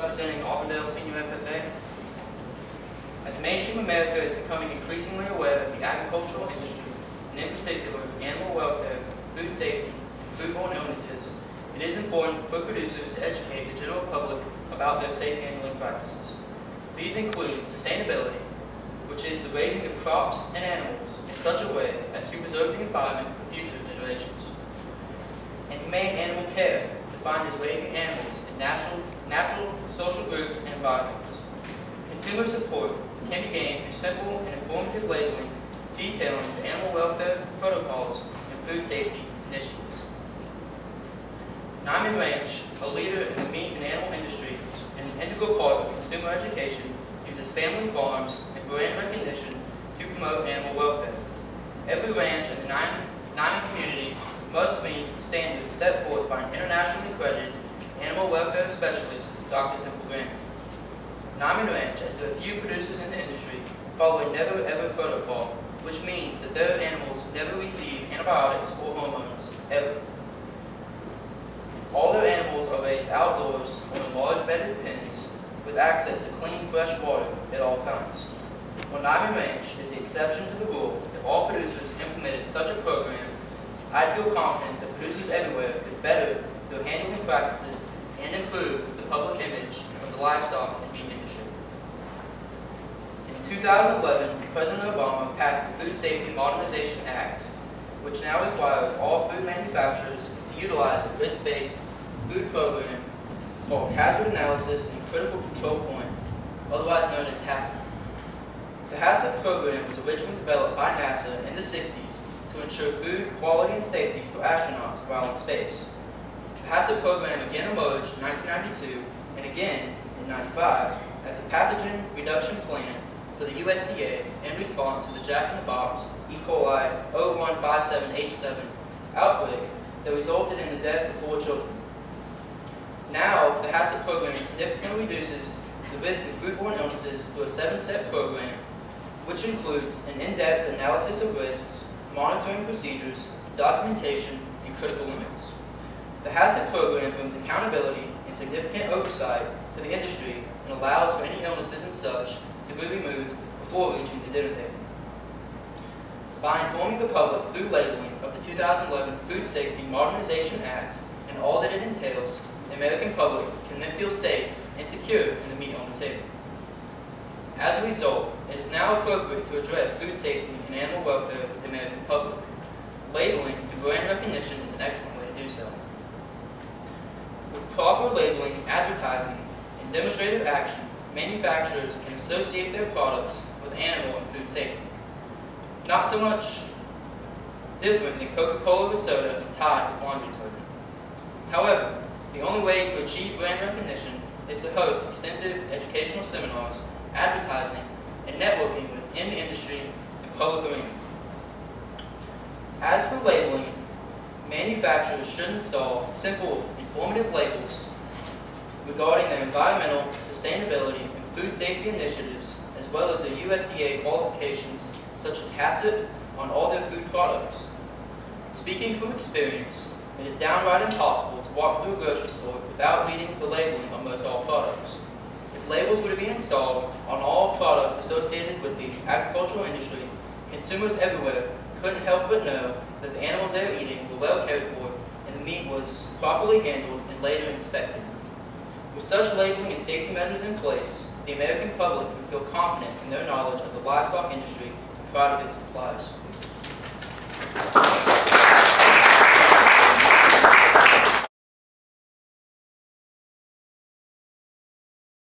Representing Auburndale Senior FFA. As mainstream America is becoming increasingly aware of the agricultural industry, and in particular animal welfare, food safety, and foodborne illnesses, it is important for producers to educate the general public about their safe handling practices. These include sustainability, which is the raising of crops and animals in such a way as to preserve the environment for future generations, and humane animal care, defined as raising animals in natural social groups and environments. Consumer support can be gained through simple and informative labeling detailing the animal welfare protocols and food safety initiatives. Nyman Ranch, a leader in the meat and animal industry and an integral part of consumer education, uses family farms and brand recognition to promote animal welfare. Every ranch in the Nyman community must meet standards set forth by an internationally accredited animal welfare specialist, Dr. Temple Graham. Nyman Ranch, as do a few producers in the industry, follow a never-ever protocol, which means that their animals never receive antibiotics or hormones, ever. All their animals are raised outdoors or in large bedded pens with access to clean, fresh water at all times. While Nyman Ranch is the exception to the rule, if all producers implemented such a program, I feel confident that producers everywhere could better their handling practices and improve the public image of the livestock and meat industry. In 2011, President Obama passed the Food Safety Modernization Act, which now requires all food manufacturers to utilize a risk-based food program called Hazard Analysis and Critical Control Point, otherwise known as HACCP. The HACCP program was originally developed by NASA in the 60s to ensure food quality and safety for astronauts while in space. The HACCP program again emerged in 1992 and again in 1995 as a pathogen reduction plan for the USDA in response to the Jack-in-the-Box E. coli 0157H7 outbreak that resulted in the death of 4 children. Now, the HACCP program significantly reduces the risk of foodborne illnesses through a 7-step program, which includes an in-depth analysis of risks, monitoring procedures, documentation, and critical limits. The HACCP program brings accountability and significant oversight to the industry and allows for any illnesses and such to be removed before reaching the dinner table. By informing the public through labeling of the 2011 Food Safety Modernization Act and all that it entails, the American public can then feel safe and secure in the meat on the table. As a result, it is now appropriate to address food safety and animal welfare with the American public. Labeling and brand recognition is an excellent way to do so. With proper labeling, advertising, and demonstrative action, manufacturers can associate their products with animal and food safety. Not so much different than Coca-Cola with soda and Tide with laundry detergent. However, the only way to achieve brand recognition is to host extensive educational seminars, advertising, and networking within the industry and public arena. As for labeling, manufacturers should install simple, informative labels regarding their environmental, sustainability, and food safety initiatives, as well as their USDA qualifications, such as HACCP, on all their food products. Speaking from experience, it is downright impossible to walk through a grocery store without reading the labeling on most all products. If labels were to be installed on all products associated with the agricultural industry, consumers everywhere couldn't help but know that the animals they were eating were well cared for and the meat was properly handled and later inspected. With such labeling and safety measures in place, the American public can feel confident in their knowledge of the livestock industry and proud of its suppliers.